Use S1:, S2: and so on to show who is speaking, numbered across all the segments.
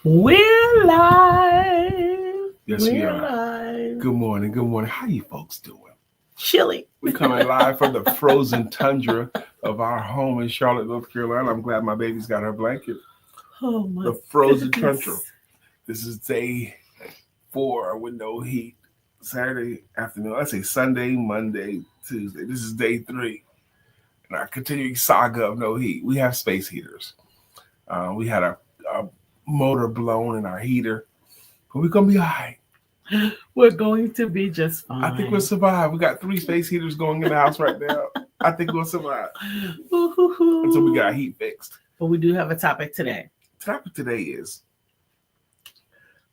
S1: We're live.
S2: Yes, we are.
S1: Live.
S2: Good morning. Good morning. How you folks doing?
S1: Chilly.
S2: We're coming live from the frozen tundra of our home in Charlotte, North Carolina. I'm glad my baby's got her blanket.
S1: Oh my
S2: The frozen
S1: goodness.
S2: tundra. This is day 4 with no heat. Saturday afternoon. I say Sunday, Monday, Tuesday. This is day 3. And our continuing saga of no heat. We have space heaters. We had a motor blown in our heater. But we're going to be all right.
S1: We're going to be just fine.
S2: I think we'll survive. We got 3 space heaters going in the house right now. I think we'll survive until we got our heat fixed.
S1: But we do have a topic today.
S2: The topic today is,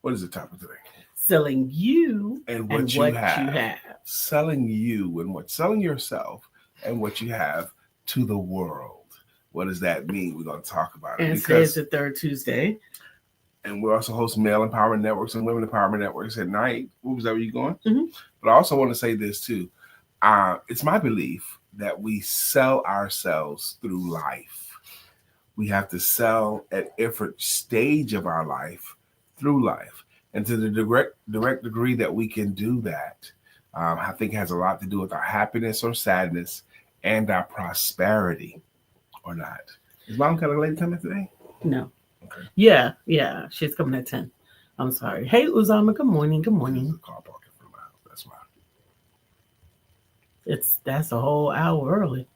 S2: what is the topic today?
S1: Selling you
S2: and what you have. Selling you and what? Selling yourself and what you have to the world. What does that mean? We're going to talk about it.
S1: And today is the third Tuesday.
S2: And we're also hosting male empowerment networks and women empowerment networks at night. What was that where you going?
S1: Mm-hmm.
S2: But I also want to say this too. It's my belief that we sell ourselves through life. We have to sell at every stage of our life through life. And to the direct degree that we can do that, I think has a lot to do with our happiness or sadness and our prosperity or not. Is Mom kind of lady coming today?
S1: No.
S2: Okay.
S1: Yeah. She's coming at 10. I'm sorry. Hey, Uzama. Good morning. Good morning.
S2: There's a car parking in front of my house. That's why.
S1: That's a whole hour early.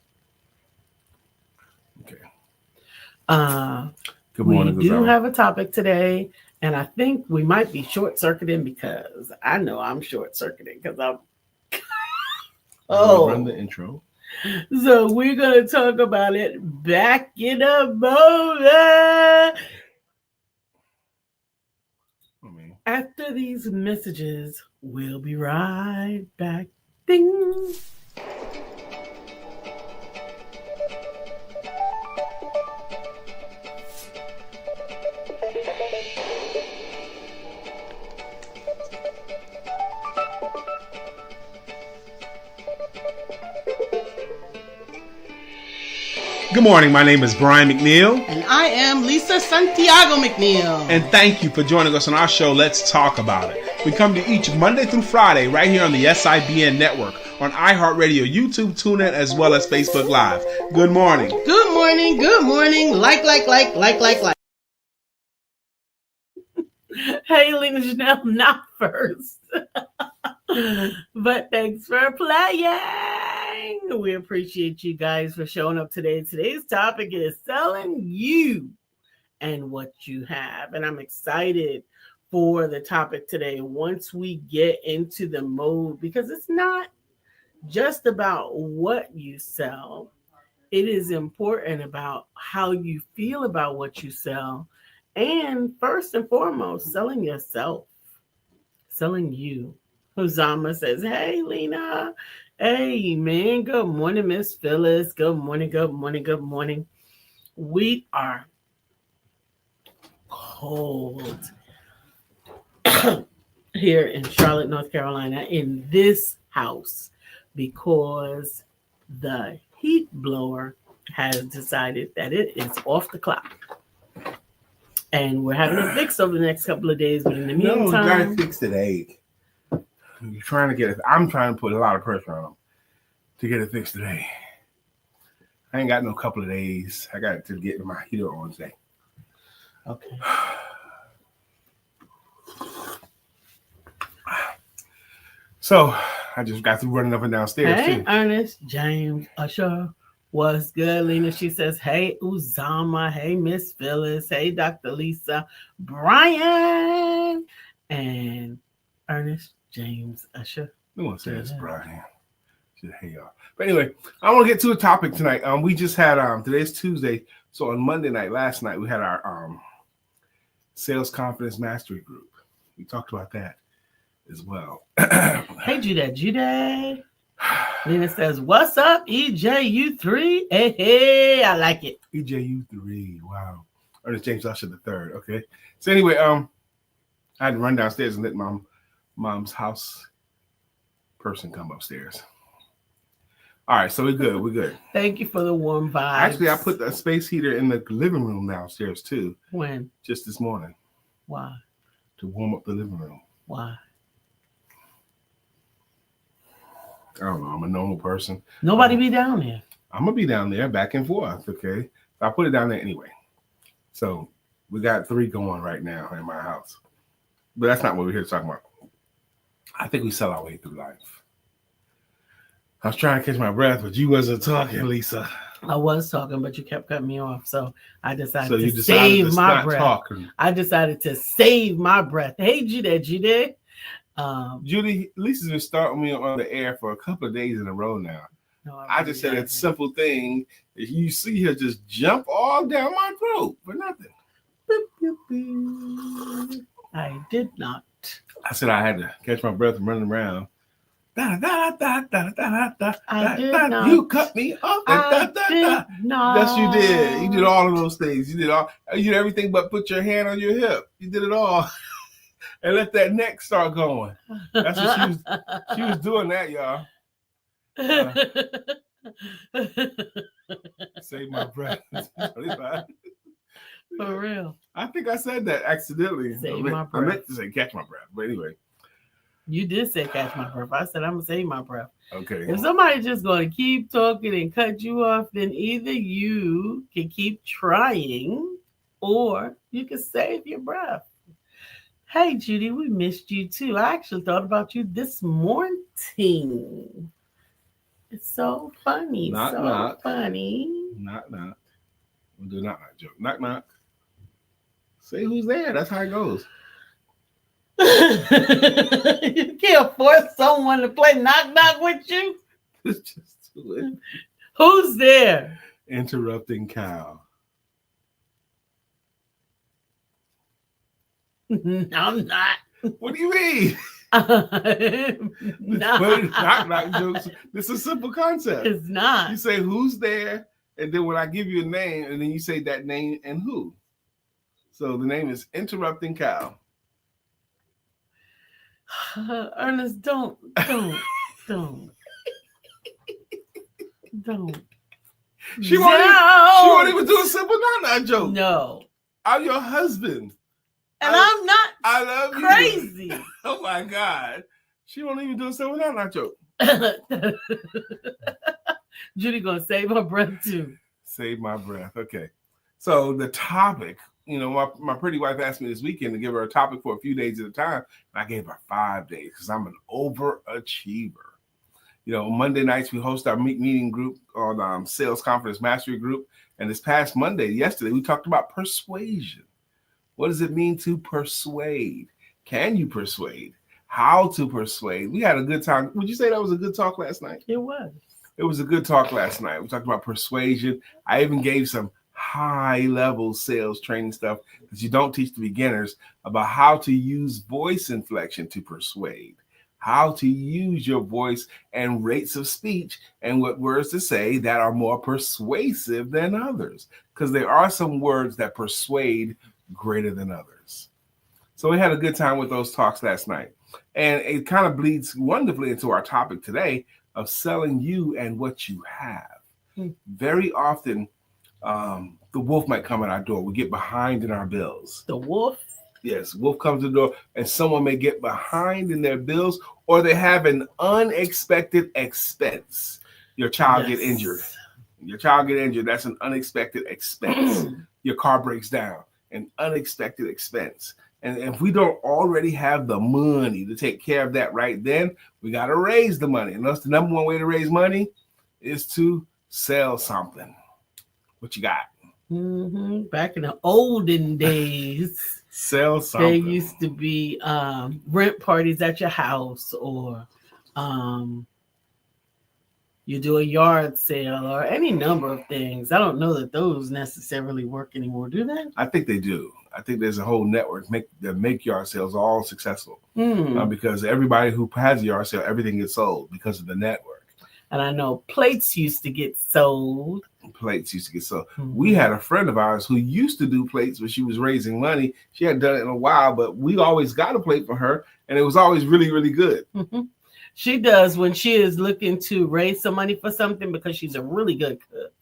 S2: Okay.
S1: Good morning. We do have a topic today, and I think we might be short-circuiting because I know I'm short-circuiting because I'm.
S2: Run the intro.
S1: So we're gonna talk about it back in a moment. After these messages, we'll be right back. Ding.
S3: Good morning, my name is Brian McNeill.
S4: And I am LisaSantiagoMcNeilll.
S3: And thank you for joining us on our show, Let's Talk About It. We come to each Monday through Friday right here on the SIBN network, on iHeartRadio, YouTube, TuneIn, as well as Facebook Live. Good morning.
S4: Good morning, good morning. Like.
S1: Hey, Lena Janelle, not first. But thanks for playing. We appreciate you guys for showing up today. Today's topic is selling you and what you have. And I'm excited for the topic today once we get into the mode, because it's not just about what you sell. It is important about how you feel about what you sell. And first and foremost, selling yourself, selling you. Uzama says, hey, Lena. Hey, man. Good morning, Miss Phyllis. Good morning, good morning, good morning. We are cold here in Charlotte, North Carolina, in this house, because the heat blower has decided that it is off the clock. And we're having it fixed over the next couple of days, but in the meantime...
S2: No, you gotta fix today. You're trying to get it. I'm trying to put a lot of pressure on them to get it fixed today. I ain't got no couple of days. I got to get my heater on today.
S1: Okay.
S2: So I just got through running up and downstairs.
S1: Hey,
S2: too.
S1: Ernest, James, Usher. What's good, Lena? She says, hey, Uzama. Hey, Miss Phyllis. Hey, Dr. Lisa. Brian. And Ernest, James, Usher.
S2: No one says Brian. Hey, y'all. But anyway, I want to get to a topic tonight. We just had, today's Tuesday. So on Monday night, last night, we had our Sales Confidence Mastery Group. We talked about that as well.
S1: Hey, Judah. Lena says, what's up, EJU3? Hey, I like it.
S2: EJU3, wow. Ernest James Usher the third, okay. So anyway, I had to run downstairs and let mom's house person come upstairs. All right, so we're good.
S1: Thank you for the warm vibes.
S2: Actually, I put the space heater in the living room downstairs too.
S1: When?
S2: Just this morning.
S1: Why?
S2: To warm up the living room.
S1: Why?
S2: I don't know. I'm a normal person.
S1: Nobody be down there.
S2: I'm gonna be down there back and forth. Okay, I put it down there anyway. So we got 3 going right now in my house, but that's not what we're here to talk about. I think we sell our way through life. I was trying to catch my breath, but you wasn't talking, Lisa.
S1: I was talking, but you kept cutting me off, so I decided
S2: So you
S1: to
S2: decided
S1: save
S2: to
S1: my
S2: stop
S1: breath.
S2: talking.
S1: I decided to save my breath. Hey, Judy.
S2: Judy, Lisa's been starting me on the air for a couple of days in a row now.
S1: No,
S2: I just said a simple thing. You see her just jump all down my throat for nothing.
S1: I did not.
S2: I said I had to catch my breath and running around.
S1: I did not.
S2: You cut me off.
S1: I did not.
S2: Yes, you did. You did all of those things. You did everything but put your hand on your hip. You did it all. And let that neck start going. That's what she was doing that, y'all. Save my breath.
S1: For real.
S2: I think I said that accidentally.
S1: Save my breath.
S2: I meant to say catch my breath, but anyway.
S1: You did say catch my breath. I said I'm gonna save my breath.
S2: Okay.
S1: If somebody's just gonna keep talking and cut you off, then either you can keep trying or you can save your breath. Hey Judy, we missed you too. I actually thought about you this morning. It's so funny.
S2: Knock.
S1: Funny.
S2: Knock. We'll do a knock joke. Knock. Say who's there. That's how it goes.
S1: You can't force someone to play knock with you.
S2: Just do it.
S1: Who's there?
S2: Interrupting cow.
S1: I'm not.
S2: What do you mean? Knock jokes. This is a simple concept.
S1: It's not.
S2: You say who's there, and then when I give you a name, and then you say that name and who. So the name is Interrupting Cow.
S1: Ernest, don't.
S2: She won't even do a simple knock joke.
S1: No.
S2: I'm your husband.
S1: And I'm not
S2: I love
S1: crazy.
S2: You. Oh my God. She won't even do a simple knock joke.
S1: Judy gonna save her breath too.
S2: Save my breath. Okay. So the topic, my pretty wife asked me this weekend to give her a topic for a few days at a time. And I gave her 5 days because I'm an overachiever. Monday nights we host our meeting group on Sales Confidence Mastery Group. And this past yesterday, we talked about persuasion. What does it mean to persuade? Can you persuade? How to persuade? We had a good time. Would you say that was a good talk last night?
S1: It was.
S2: It was a good talk last night. We talked about persuasion. I even gave some high-level sales training stuff that you don't teach the beginners about how to use voice inflection to persuade, how to use your voice and rates of speech and what words to say that are more persuasive than others, because there are some words that persuade greater than others. So we had a good time with those talks last night. And it kind of bleeds wonderfully into our topic today of selling you and what you have. Very often, the wolf might come at our door. We get behind in our bills.
S1: The wolf?
S2: Yes, wolf comes to the door and someone may get behind in their bills or they have an unexpected expense. Your child get injured. That's an unexpected expense. Your car breaks down. An unexpected expense. And if we don't already have the money to take care of that right then, we got to raise the money. And that's the number one way to raise money is to sell something. What you got?
S1: Back in the olden days,
S2: sell something.
S1: There used to be rent parties at your house, or you do a yard sale, or any number of things. I don't know that those necessarily work anymore, do they?
S2: I think they do. I think there's a whole network that make yard sales all successful because everybody who has a yard sale, everything gets sold because of the network.
S1: And I know plates used to get sold.
S2: We had a friend of ours who used to do plates when she was raising money. She hadn't done it in a while, but we always got a plate for her, and it was always really, really good.
S1: She does when she is looking to raise some money for something because she's a really good cook.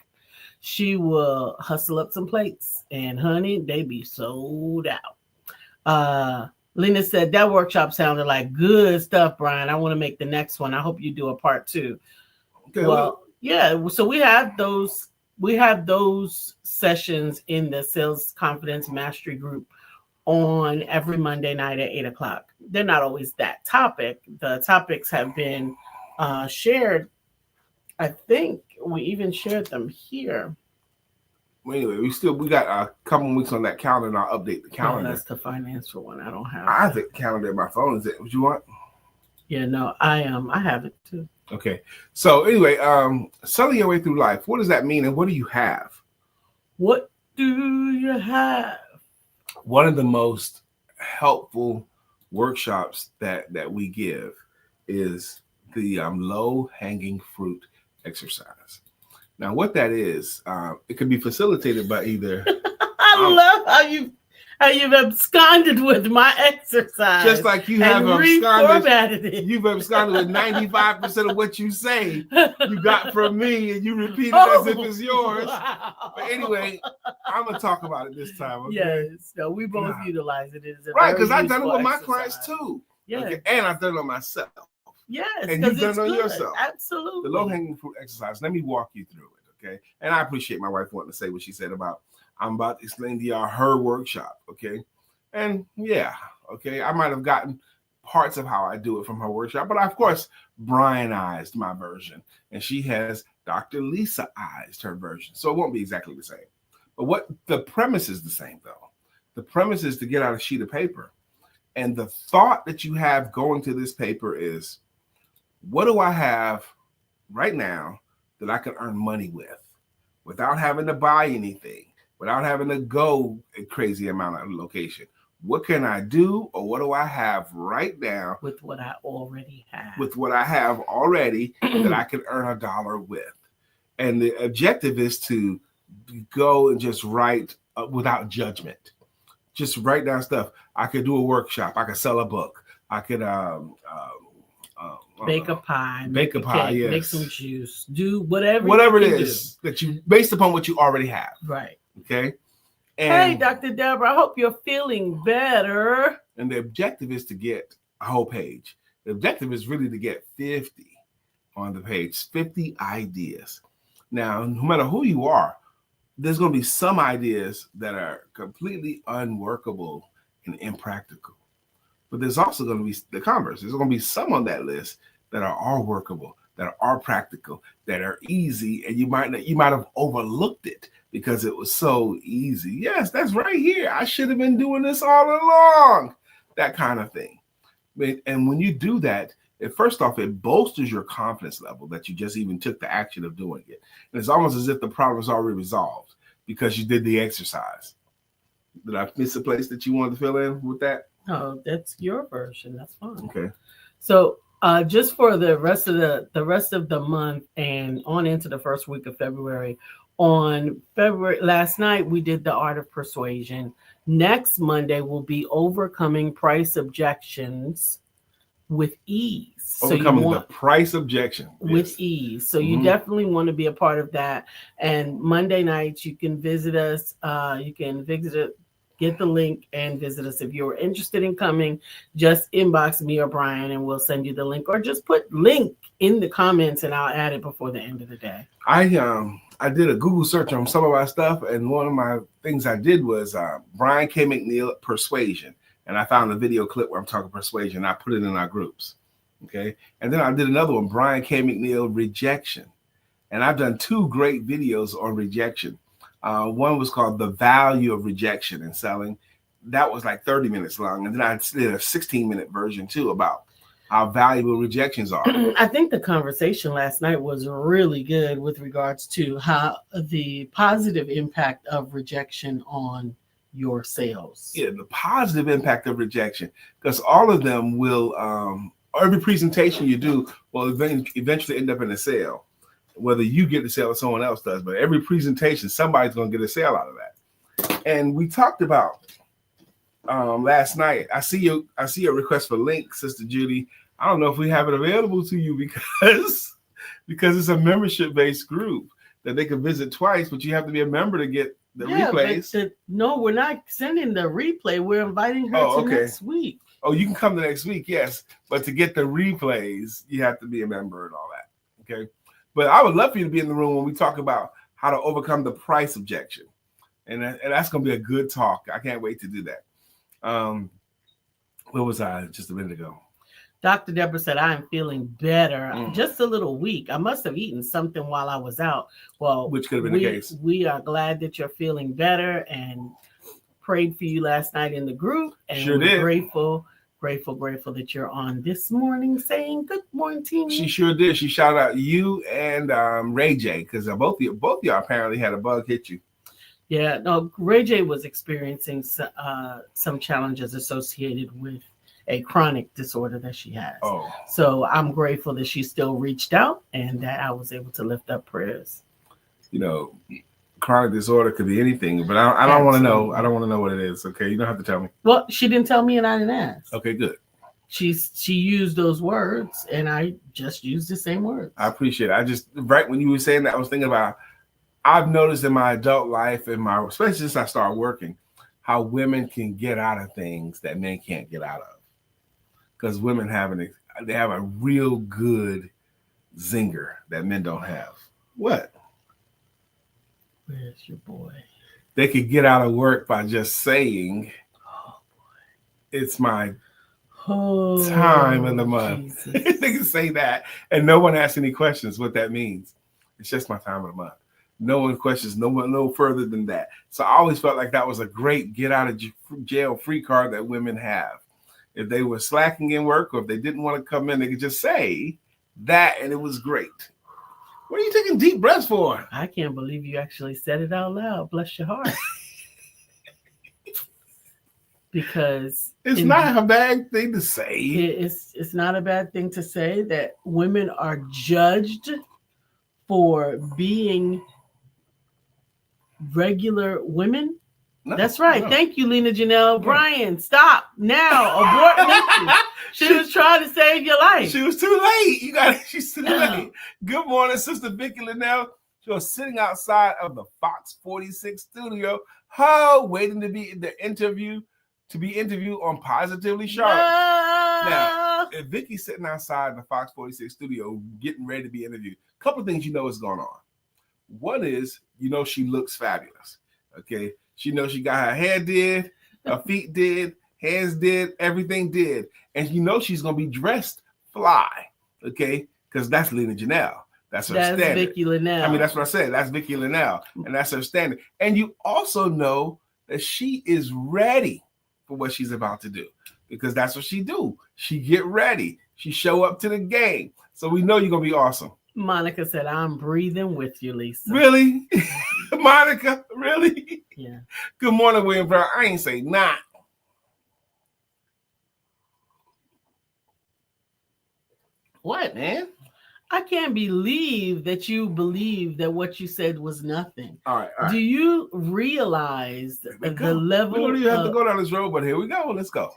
S1: She will hustle up some plates, and honey, they be sold out. Lena said that workshop sounded like good stuff, Brian. I want to make the next one. I hope you do a part 2.
S2: Okay,
S1: Well, yeah. So we have those. We have those sessions in the Sales Confidence Mastery Group on every Monday night at 8:00. They're not always that topic. The topics have been shared. I think we even shared them here.
S2: well, anyway, we got a couple of weeks on that calendar, and I'll update the calendar.
S1: Oh, that's the financial one. I don't have.
S2: I have the calendar in my phone. Is it what you want?
S1: Yeah, no, I have it too.
S2: Okay. So anyway, selling your way through life. What does that mean, and what do you have?
S1: What do you have?
S2: One of the most helpful workshops that we give is the low-hanging fruit exercise. Now, what that is, it can be facilitated by either.
S1: I love how you've absconded with my exercise.
S2: Just like you have
S1: reformatted it.
S2: You've absconded with 95% of what you say you got from me, and you repeat it as if it's yours.
S1: Wow.
S2: But anyway, I'm gonna talk about it this time. Okay?
S1: Yes, no, we both utilize it. It is
S2: right, because I've done it with my clients too.
S1: Yeah,
S2: okay? And I've done it on myself.
S1: Yes,
S2: and you've done it on yourself.
S1: Absolutely.
S2: The low-hanging fruit exercise. Let me walk you through it, okay? And I appreciate my wife wanting to say what she said about. I'm about to explain to y'all her workshop, okay? And yeah, okay, I might have gotten parts of how I do it from her workshop, but of course, Brianized my version, and she has Dr. Lisaized her version, so it won't be exactly the same. But what the premise is the same, though. The premise is to get out a sheet of paper, and the thought that you have going to this paper is, what do I have right now that I can earn money with without having to buy anything? Without having to go a crazy amount of location. What can I do, or what do I have right now?
S1: With what I already have.
S2: With what I have already that I can earn $1 with. And the objective is to go and just write without judgment. Just write down stuff. I could do a workshop. I could sell a book. I could
S1: bake a pie.
S2: Bake a pie, yes.
S1: Make some juice. Do whatever
S2: it is that you, based upon what you already have.
S1: Right.
S2: Okay.
S1: And, hey, Dr. Deborah, I hope you're feeling better.
S2: And the objective is to get a whole page. The objective is really to get 50 on the page, 50 ideas. Now, no matter who you are, there's going to be some ideas that are completely unworkable and impractical. But there's also going to be the converse. There's going to be some on that list that are all workable, that are practical, that are easy, and you might have overlooked it because it was so easy. Yes, that's right here. I should have been doing this all along. That kind of thing. And when you do that, first off, it bolsters your confidence level that you just even took the action of doing it. And it's almost as if the problem is already resolved because you did the exercise. Did I miss a place that you wanted to fill in with that?
S1: Oh, that's your version. That's fine.
S2: Okay.
S1: So just for the rest of the month and on into the first week of February, last night we did the art of persuasion. Next Monday will be overcoming price objections with ease.
S2: Overcoming the price objection
S1: with ease. So you definitely want to be a part of that. And Monday nights you can visit us. Get the link and visit us. If you're interested in coming, just inbox me or Brian and we'll send you the link, or just put link in the comments and I'll add it before the end of the day.
S2: I did a Google search on some of my stuff, and one of my things I did was Brian K. McNeill persuasion, and I found a video clip where I'm talking persuasion. I put it in our groups, okay? And then I did another one, Brian K. McNeill rejection, and I've done 2 great videos on rejection. One was called The Value of Rejection and Selling. That was like 30 minutes long. And then I did a 16-minute version too about how valuable rejections are.
S1: I think the conversation last night was really good with regards to how the positive impact of rejection on your sales.
S2: Yeah, the positive impact of rejection, because all of them will, every presentation you do will eventually end up in a sale. Whether you get the sale or someone else does, but every presentation, somebody's going to get a sale out of that. And we talked about last night. I see a request for links, Sister Judy. I don't know if we have it available to you because it's a membership-based group that they can visit twice, but you have to be a member to get The
S1: Yeah,
S2: replays.
S1: but no, we're not sending the replay. We're inviting her to next week.
S2: Oh, you can come the next week, yes. But to get the replays, you have to be a member and all that. Okay. But I would love for you to be in the room when we talk about how to overcome the price objection. And that's going to be a good talk. I can't wait to do that. Where was I just a minute ago?
S1: Dr. Deborah said, I am feeling better, just a little weak. I must have eaten something while I was out. Well,
S2: which could have been the case.
S1: We are glad that you're feeling better and prayed for you last night in the group. And
S2: sure
S1: we're
S2: did.
S1: Grateful that you're on this morning saying good morning to me.
S2: She sure did. She shouted out you and Ray J, because both of y'all apparently had a bug hit you.
S1: Yeah, no, Ray J was experiencing some challenges associated with a chronic disorder that she has.
S2: Oh.
S1: So I'm grateful that she still reached out and that I was able to lift up prayers.
S2: You know, chronic disorder could be anything, but I don't want to know. I don't want to know what it is. Okay, you don't have to tell me.
S1: Well, she didn't tell me and I didn't ask.
S2: Okay, good.
S1: She used those words and I just used the same words.
S2: I appreciate it. I just, right when you were saying that, I was thinking about, I've noticed in my adult life and especially since I started working, how women can get out of things that men can't get out of. Because women have a real good zinger that men don't have. What?
S1: Where's your boy?
S2: They could get out of work by just saying,
S1: "Oh boy,
S2: it's my time of the month." They can say that, and no one asks any questions what that means. It's just my time of the month. No one questions no further than that. So I always felt like that was a great get out of jail free card that women have. If they were slacking in work or if they didn't want to come in, they could just say that and it was great. What are you taking deep breaths for?
S1: I can't believe you actually said it out loud. Bless your heart. Because
S2: it's not a bad thing to say.
S1: It's not a bad thing to say that women are judged for being regular women. No, that's right. No. Thank you, Lena Janelle. No. Brian, stop now. Abort Nikki. She was trying to save your life.
S2: She was too late. She's too late. Good morning, Sister Vicky Linnell. She was sitting outside of the Fox 46 studio, waiting to be interviewed on Positively Sharp. Now, if Vicky's sitting outside the Fox 46 studio, getting ready to be interviewed, a couple of things you know is going on. One is, she looks fabulous. Okay. She knows she got her hair did, her feet did, hands did, everything did. And she's going to be dressed fly, okay? Because that's Lena Janelle. That's her standard. That's
S1: Vicky Linnell.
S2: I mean, that's what I said. That's Vicky Linnell. And that's her standard. And you also know that she is ready for what she's about to do. Because that's what she do. She get ready. She show up to the game. So we know you're going to be awesome.
S1: Monica said, I'm breathing with you, Lisa.
S2: Really? Monica, really?
S1: Yeah.
S2: Good morning, William Brown. I ain't say not. What, man?
S1: I can't believe that you believe that what you said was nothing.
S2: All right.
S1: Do you realize the level?
S2: We don't even have to go down this road, but here we go. Let's go.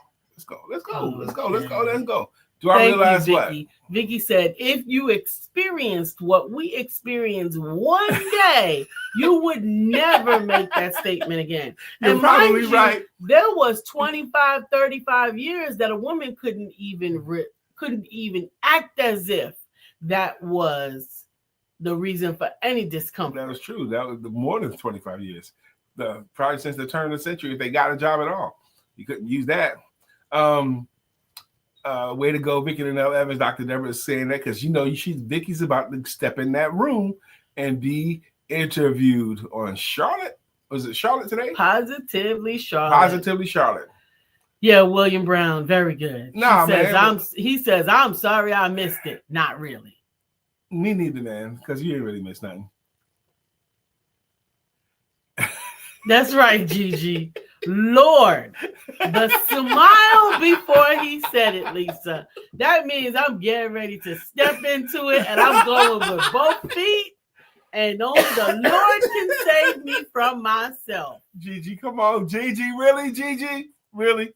S2: Do I realize what?
S1: Vicky said, if you experienced what we experienced one day, you would never make that statement again.
S2: You're probably right.
S1: There was 25, 35 years that a woman couldn't even act as if that was the reason for any discomfort.
S2: That was true. That was more than 25 years. Probably since the turn of the century, if they got a job at all. You couldn't use that. Way to go, Vicky Linnell Evans. Dr. Deborah is saying that because Vicky's about to step in that room and be interviewed on Charlotte. Was it Charlotte today?
S1: Positively Charlotte.
S2: Positively Charlotte.
S1: Yeah, William Brown, very good. He says, I'm sorry I missed it. Not really.
S2: Me neither, man, because you didn't really miss nothing.
S1: That's right, Gigi. Lord, the smile before he said it, Lisa. That means I'm getting ready to step into it and I'm going with both feet. And only the Lord can save me from myself.
S2: Gigi, come on. Gigi, really? Gigi? Really?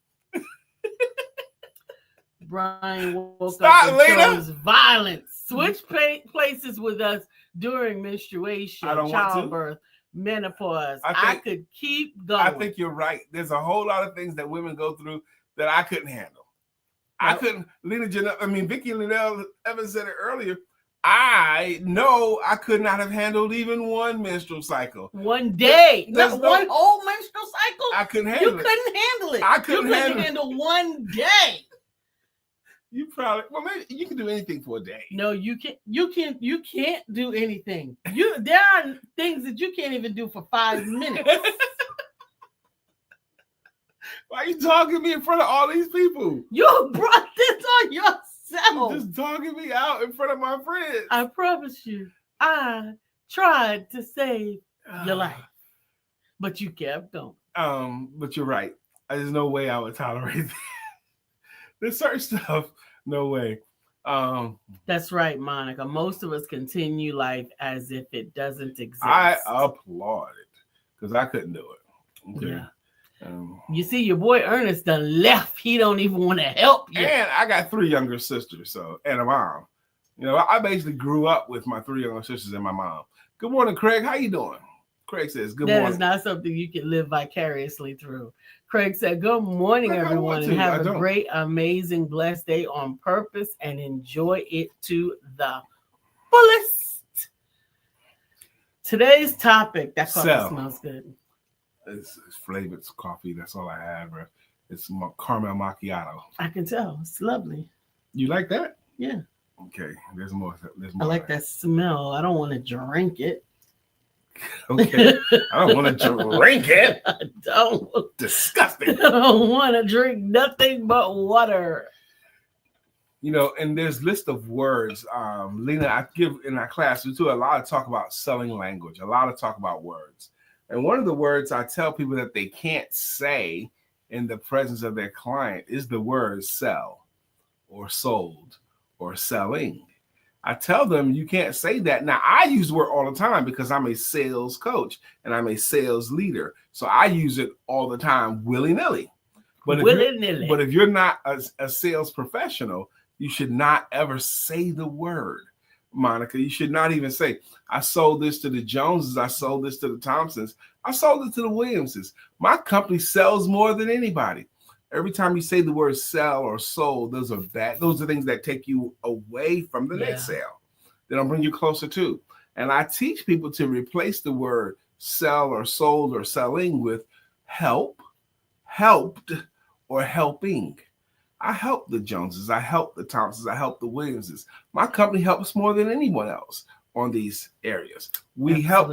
S1: Brian woke up and chose violence. Switch places with us during menstruation, childbirth. menopause. I could keep going.
S2: I think you're right. There's a whole lot of things that women go through that I couldn't handle. I couldn't. Vicky Linnell Evans said it earlier. I know I could not have handled even one menstrual cycle.
S1: One day. One whole menstrual cycle?
S2: I couldn't handle it.
S1: You couldn't handle it.
S2: I couldn't
S1: handle one day.
S2: You probably, maybe you can do anything for a day.
S1: No, you can't. You can't do anything. There are things that you can't even do for 5 minutes.
S2: Why are you talking to me in front of all these people?
S1: You brought this on yourself.
S2: You're just talking me out in front of my friends.
S1: I promise you, I tried to save your life, but you kept going.
S2: But you're right. There's no way I would tolerate that. There's certain stuff, no way.
S1: That's right, Monica. Most of us continue life as if it doesn't exist.
S2: I applaud it because I couldn't do it. Okay.
S1: Yeah. You see, your boy Ernest done left. He don't even want to help you.
S2: And I got 3 younger sisters, and a mom. I basically grew up with my 3 younger sisters and my mom. Good morning, Craig. How you doing? Craig says, good morning.
S1: That is not something you can live vicariously through. Craig said, good morning, everyone, and have a great, amazing, blessed day on purpose and enjoy it to the fullest. Today's topic, that coffee smells good.
S2: It's flavored coffee. That's all I have. It's caramel macchiato.
S1: I can tell. It's lovely.
S2: You like that?
S1: Yeah.
S2: Okay. There's more.
S1: I like that smell. I don't want to drink it.
S2: Okay. I don't want to drink it.
S1: I don't.
S2: Disgusting.
S1: I don't want to drink nothing but water.
S2: And there's list of words. Lena, I give in our class, we do a lot of talk about selling language, a lot of talk about words. And one of the words I tell people that they can't say in the presence of their client is the word sell or sold or selling. I tell them you can't say that. Now, I use the word all the time because I'm a sales coach and I'm a sales leader. So I use it all the time, willy-nilly. But if you're not a sales professional, you should not ever say the word. Monica, you should not even say, I sold this to the Joneses, I sold this to the Thompsons, I sold it to the Williamses. My company sells more than anybody. Every time you say the word sell or sold, those are bad. Those are things that take you away from the next sale. They don't bring you closer to. And I teach people to replace the word sell or sold or selling with help, helped, or helping. I help the Joneses, I help the Thompsons, I help the Williamses. My company helps more than anyone else on these areas. We help.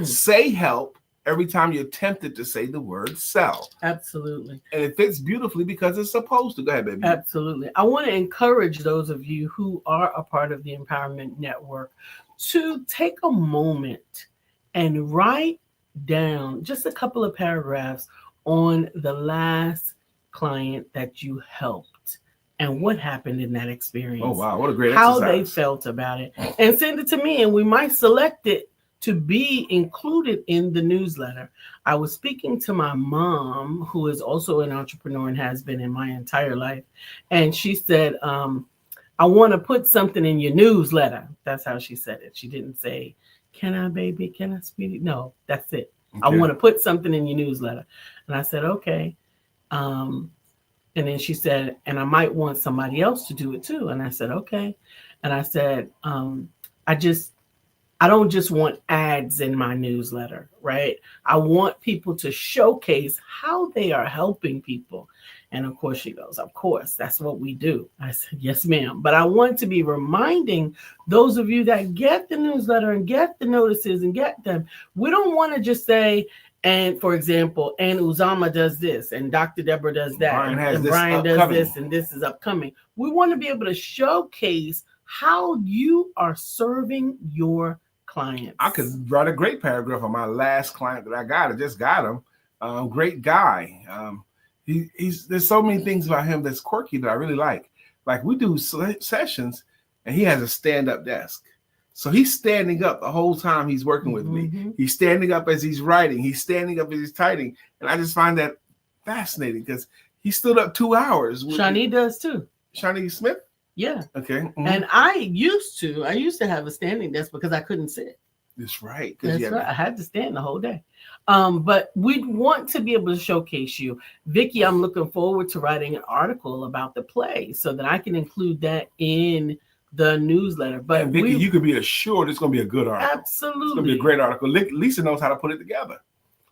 S2: Say help every time you're tempted to say the word sell.
S1: Absolutely.
S2: And it fits beautifully because it's supposed to. Go ahead, baby.
S1: Absolutely. I want to encourage those of you who are a part of the Empowerment Network to take a moment and write down just a couple of paragraphs on the last client that you helped and what happened in that experience.
S2: Oh, wow. What a great
S1: exercise. How
S2: they
S1: felt about it. And send it to me, and we might select it to be included in the newsletter. I was speaking to my mom, who is also an entrepreneur and has been in my entire life. And she said, I want to put something in your newsletter. That's how she said it. She didn't say, can I, baby? Can I, sweetie? No, that's it. Okay. I want to put something in your newsletter. And I said, okay. And then she said, and I might want somebody else to do it too. And I said, okay. And I said, I don't just want ads in my newsletter, right? I want people to showcase how they are helping people. And of course she goes, of course, that's what we do. I said, yes, ma'am. But I want to be reminding those of you that get the newsletter and get the notices and get them. We don't want to just say, and for example, and Uzama does this, and Dr. Deborah does that, and Brian does this, and this is upcoming. We want to be able to showcase how you are serving your clients.
S2: I could write a great paragraph on my last client that I got. I just got him. Great guy. There's so many things about him that's quirky that I really like. Like we do sessions, and he has a stand-up desk. So he's standing up the whole time he's working with me. He's standing up as he's writing. He's standing up as he's typing. And I just find that fascinating because he stood up 2 hours.
S1: Shawnee does too.
S2: Shawnee Smith?
S1: Yeah.
S2: Okay.
S1: And I used to have a standing desk because I couldn't sit.
S2: That's right.
S1: That's right. I had to stand the whole day. But we'd want to be able to showcase you. Vicky, I'm looking forward to writing an article about the play so that I can include that in the newsletter. But
S2: and Vicky, you can be assured it's going to be a good article.
S1: Absolutely.
S2: It's going to be a great article. Lisa knows how to put it together.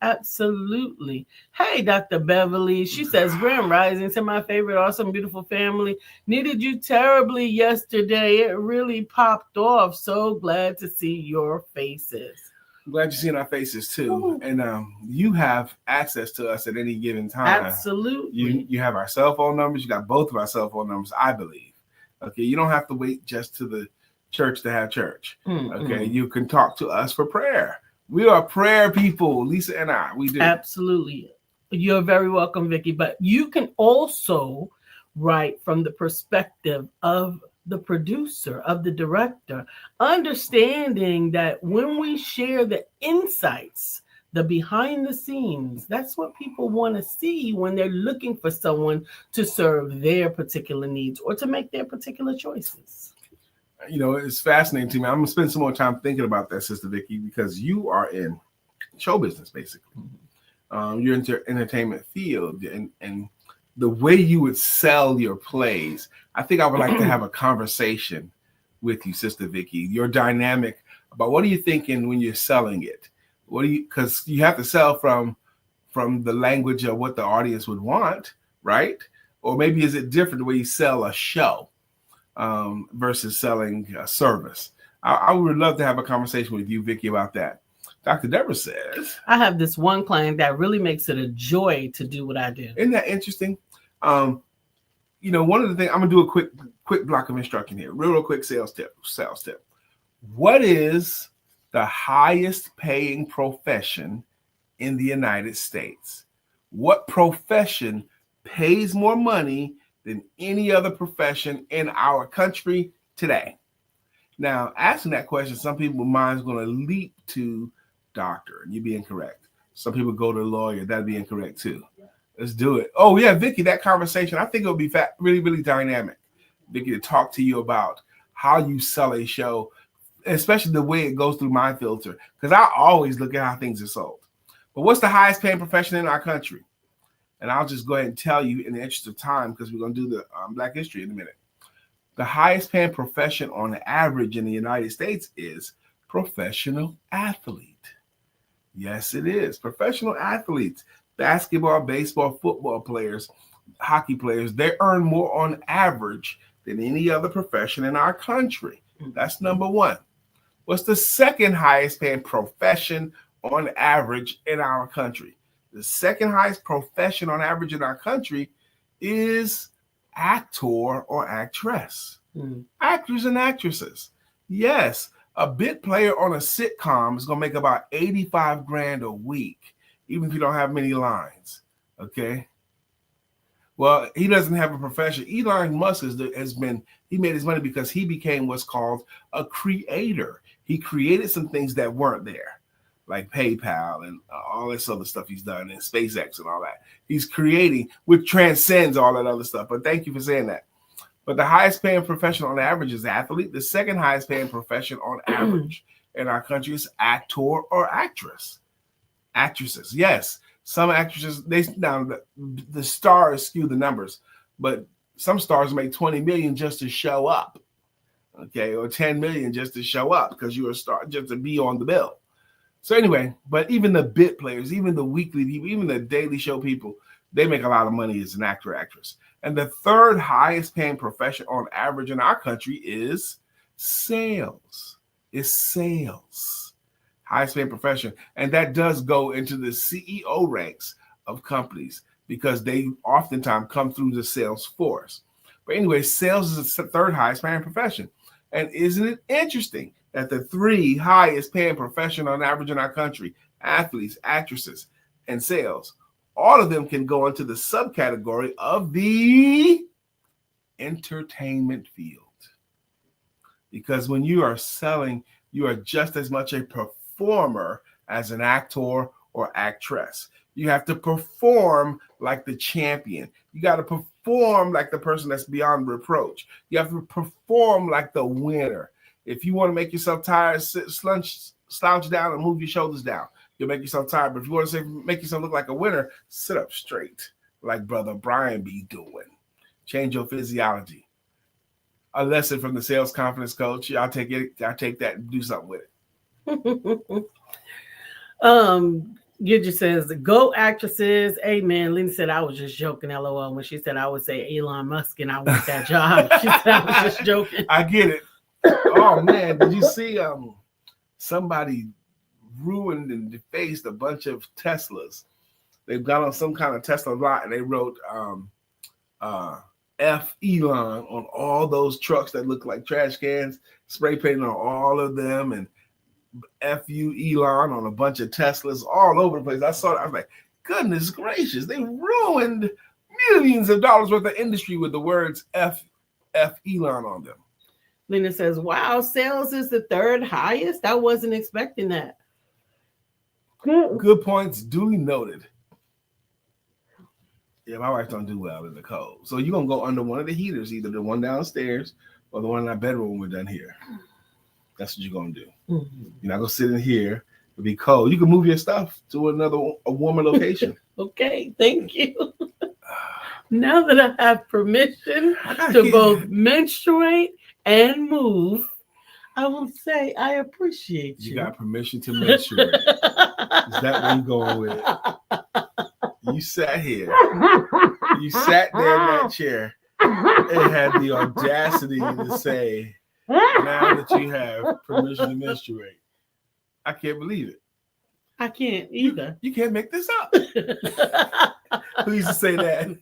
S1: Absolutely. Hey, Dr. Beverly. She says, Grand Rising to my favorite, awesome, beautiful family. Needed you terribly yesterday. It really popped off. So glad to see your faces.
S2: I'm glad you're seeing our faces too. Ooh. And you have access to us at any given time.
S1: Absolutely.
S2: You have our cell phone numbers. You got both of our cell phone numbers, I believe. Okay. You don't have to wait just to the church to have church. Okay. You can talk to us for prayer. We are prayer people, Lisa and I. We do.
S1: Absolutely. You're very welcome, Vicky. But you can also write from the perspective of the producer, of the director, understanding that when we share the insights, the behind the scenes, that's what people want to see when they're looking for someone to serve their particular needs or to make their particular choices.
S2: You know, it's fascinating to me. I'm going to spend some more time thinking about that, Sister Vicky, because you are in show business, basically. You're in the entertainment field, and the way you would sell your plays, I think I would like to have a conversation with you, Sister Vicky. Your dynamic about what are you thinking when you're selling it? Because you have to sell from the language of what the audience would want, right? Or maybe is it different the way you sell a show? Versus selling a service. I would love to have a conversation with you, Vicky, about that. Dr. Deborah says,
S1: I have this one client that really makes it a joy to do what I do.
S2: Isn't that interesting? One of the things, I'm going to do a quick block of instruction here. Real quick sales tip. What is the highest paying profession in the United States? What profession pays more money than any other profession in our country today? Now, asking that question, some people's minds are going to leap to doctor, and you'd be incorrect. Some people go to lawyer, that'd be incorrect too. Let's do it. Oh yeah, Vicky, that conversation, I think it'll be really, really dynamic. Vicky, to talk to you about how you sell a show, especially the way it goes through my filter, because I always look at how things are sold. But what's the highest paying profession in our country? And I'll just go ahead and tell you in the interest of time, because we're going to do the Black History in a minute. The highest paying profession on average in the United States is professional athlete. Yes, it is. Professional athletes, basketball, baseball, football players, hockey players, they earn more on average than any other profession in our country. That's number one. What's the second highest paying profession on average in our country? The second highest profession on average in our country is actor or actress. Actors and actresses. Yes, a bit player on a sitcom is going to make about $85,000 a week, even if you don't have many lines. Okay. Well, he doesn't have a profession. Elon Musk he made his money because he became what's called a creator. He created some things that weren't there, like PayPal and all this other stuff he's done, and SpaceX and all that. He's creating, which transcends all that other stuff. But thank you for saying that. But the highest paying profession on average is athlete. The second highest paying profession on average in our country is actor or actress. Actresses, yes. Some actresses, the stars skew the numbers, but some stars make $20 million just to show up, okay, or $10 million just to show up because you're a star, just to be on the bill. So anyway, but even the bit players, even the weekly people, even the daily show people, they make a lot of money as an actor or actress. And the third highest paying profession on average in our country is sales. It's sales. Highest paying profession. And that does go into the CEO ranks of companies because they oftentimes come through the sales force. But anyway, sales is the third highest paying profession. And isn't it interesting that the three highest paying profession on average in our country, athletes, actresses, and sales, all of them can go into the subcategory of the entertainment field. Because when you are selling, you are just as much a performer as an actor or actress. You have to perform like the champion. You got to perform like the person that's beyond reproach. You have to perform like the winner. If you want to make yourself tired, slouch down and move your shoulders down. You'll make yourself tired. But if you want to say make yourself look like a winner, sit up straight, like Brother Brian be doing. Change your physiology. A lesson from the sales confidence coach. I'll take it. I'll take that and do something with it.
S1: Gidget says, go actresses. Amen. Lynn said, I was just joking, LOL, when she said I would say Elon Musk and I want that job. She said I was just joking.
S2: I get it. Oh, man. Did you see somebody ruined and defaced a bunch of Teslas? They've got on some kind of Tesla lot and they wrote F Elon on all those trucks that look like trash cans, spray painted on all of them, and F-U Elon on a bunch of Teslas all over the place. I saw it. I was like, goodness gracious, they ruined millions of dollars worth of industry with the words F Elon on them.
S1: Lena says, wow, sales is the third highest. I wasn't expecting that.
S2: Good points, duly noted. Yeah, my wife don't do well in the cold. So you're going to go under one of the heaters, either the one downstairs or the one in our bedroom when we're done here. That's what you're going to do. Mm-hmm. You're not going to sit in here. It'll be cold. You can move your stuff to a warmer location.
S1: Okay, thank you. Now that I have permission to both menstruate and move, I will say I appreciate you.
S2: You got permission to menstruate. Is that where you're going with it? You sat here. You sat there in that chair and had the audacity to say, now that you have permission to menstruate. I can't believe it.
S1: I can't either.
S2: You can't make this up. Who used to say that?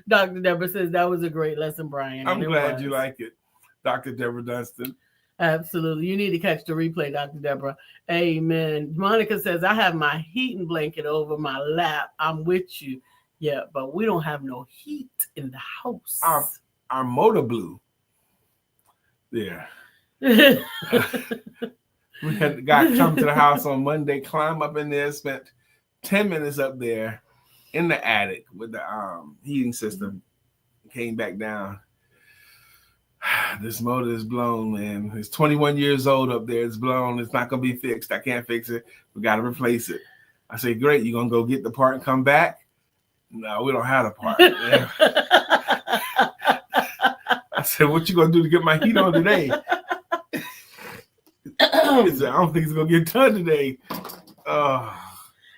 S1: Dr. Deborah says that was a great lesson, Brian.
S2: I'm glad you like it, Dr. Deborah Dunstan.
S1: Absolutely. You need to catch the replay, Dr. Deborah. Amen. Monica says, I have my heating blanket over my lap. I'm with you. Yeah, but we don't have no heat in the house.
S2: Our motor blew. Yeah. We had the guy come to the house on Monday, climb up in there, spent 10 minutes up there in the attic with the heating system, came back down. This motor is blown, man. It's 21 years old up there. It's blown. It's not going to be fixed. I can't fix it. We got to replace it. I said, great. You going to go get the part and come back? No, we don't have the part. I said, what you going to do to get my heat on today? He said, I don't think it's going to get done today.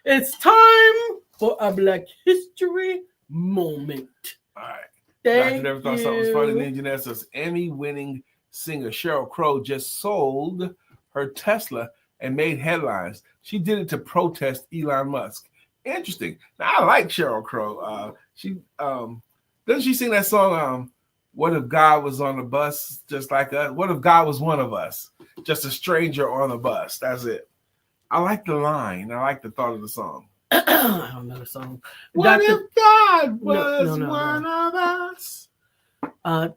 S1: It's time for a Black History moment.
S2: All right.
S1: Thank
S2: I never thought
S1: you.
S2: something was funny. Then Jeanette says, Emmy-winning singer Sheryl Crow just sold her Tesla and made headlines. She did it to protest Elon Musk. Interesting. Now, I like Sheryl Crow. She doesn't she sing that song, what if God was on the bus just like us? What if God was one of us? Just a stranger on a bus. That's it. I like the line. I like the thought of the song.
S1: I don't know the song.
S2: What if God was one of us?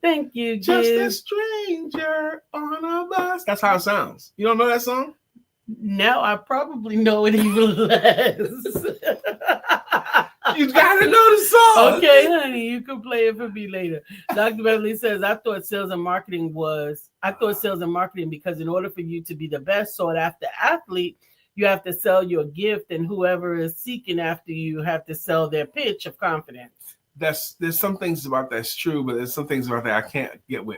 S1: Thank you,
S2: just a stranger on a bus. That's how it sounds. You don't know that song?
S1: Now I probably know it even less.
S2: You gotta know the song.
S1: Okay, honey, you can play it for me later. Dr. Beverly says, I thought sales and marketing because in order for you to be the best sought after athlete, you have to sell your gift, and whoever is seeking after you have to sell their pitch of confidence.
S2: There's some things about that's true, but there's some things about that I can't get with.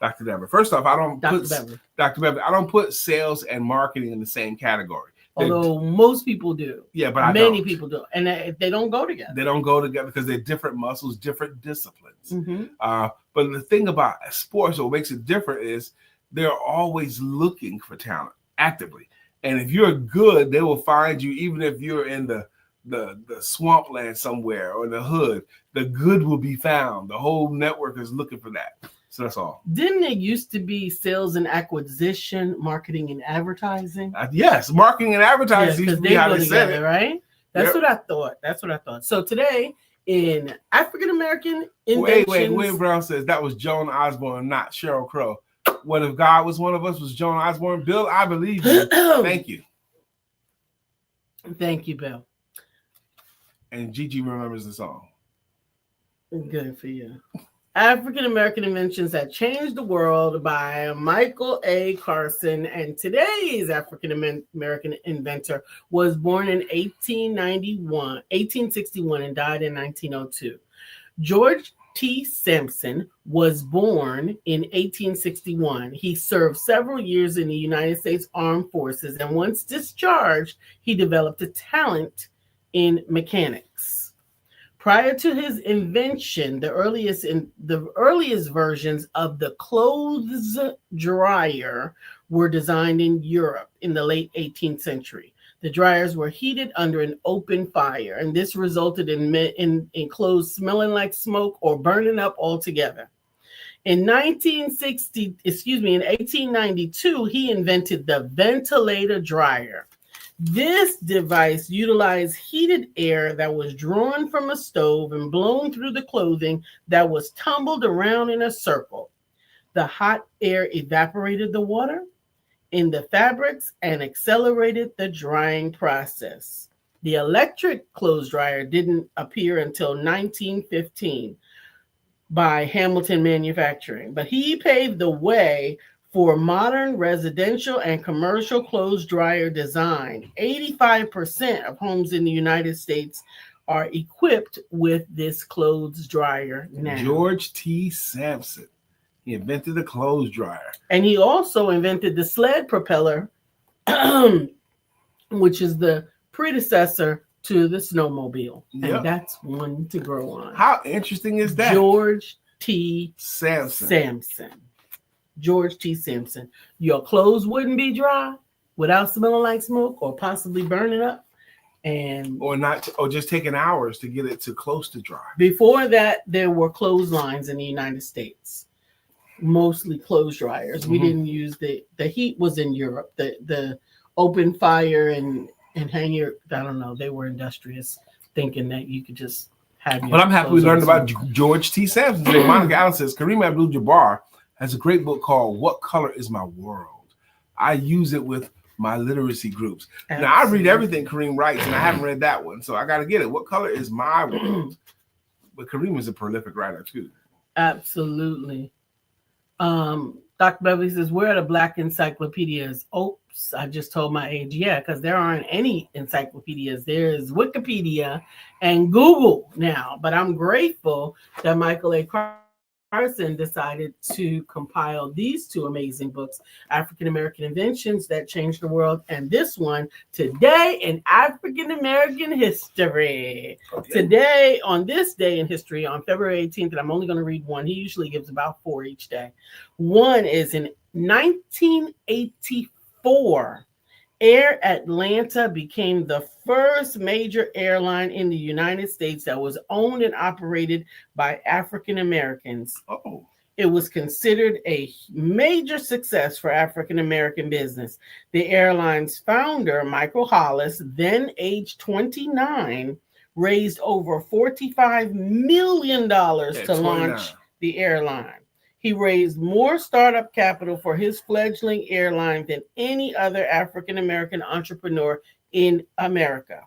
S2: Dr. Deborah. First off, I don't put sales and marketing in the same category.
S1: Although most people do.
S2: Yeah, but
S1: many people do. And they don't go together.
S2: They don't go together because they're different muscles, different disciplines.
S1: Mm-hmm.
S2: But the thing about sports, what makes it different is they're always looking for talent actively. And if you're good, they will find you, even if you're in the swampland somewhere or the hood. The good will be found. The whole network is looking for that. So that's all.
S1: Didn't it used to be sales and acquisition, marketing and advertising?
S2: Yes, marketing and advertising used to be how they said it,
S1: right? That's what I thought. So today in African American inventions.
S2: William Brown says that was Joan Osborne, not Sheryl Crow. What if God was one of us? Was Joan Osborne? Bill, I believe you. Thank you.
S1: Thank you, Bill.
S2: And Gigi remembers the song.
S1: Good for you. African American Inventions That Changed the World by Michael A. Carson. And today's African American inventor was born in 1861, and died in 1902. George T. Sampson was born in 1861. He served several years in the United States Armed Forces, and once discharged, he developed a talent in mechanics. Prior to his invention, the earliest versions of the clothes dryer were designed in Europe in the late 18th century. The dryers were heated under an open fire, and this resulted in clothes smelling like smoke or burning up altogether. In 1892, he invented the ventilator dryer. This device utilized heated air that was drawn from a stove and blown through the clothing that was tumbled around in a circle. The hot air evaporated the water in the fabrics and accelerated the drying process. The electric clothes dryer didn't appear until 1915 by Hamilton Manufacturing, but he paved the way for modern residential and commercial clothes dryer design. 85% of homes in the United States are equipped with this clothes dryer now.
S2: George T. Sampson. He invented the clothes dryer.
S1: And he also invented the sled propeller, which is the predecessor to the snowmobile.
S2: Yep.
S1: And that's one to grow on.
S2: How interesting is that?
S1: George T.
S2: Sampson.
S1: George T. Sampson. Your clothes wouldn't be dry without smelling like smoke or possibly burning up.
S2: Or just taking hours to get it to close to dry.
S1: Before that, there were clotheslines in the United States, mostly clothes dryers. Mm-hmm. We didn't use the heat was in Europe. The open fire and hang your, I don't know, they were industrious, thinking that you could just have your.
S2: But I'm happy we learned about George T. Sampson today. Monica Allen says Kareem Abdul-Jabbar has a great book called What Color Is My World? I use it with my literacy groups. Absolutely. Now, I read everything Kareem writes, and I haven't read that one, so I got to get it. What color is my world? But Kareem is a prolific writer, too.
S1: Absolutely. Dr. Beverly says, where are the Black encyclopedias? Oops, I just told my age. Yeah, because there aren't any encyclopedias. There's Wikipedia and Google now. But I'm grateful that Michael A. Carson decided to compile these two amazing books, African American Inventions That Changed the World, and this one, Today in African American History. Okay. Today, on this day in history, on February 18th, and I'm only going to read one. He usually gives about 4 each day. One is in 1984. Air Atlanta became the first major airline in the United States that was owned and operated by African Americans. Oh. It was considered a major success for African American business. The airline's founder, Michael Hollis, then aged 29, raised over $45 million to launch the airline. He raised more startup capital for his fledgling airline than any other African-American entrepreneur in America.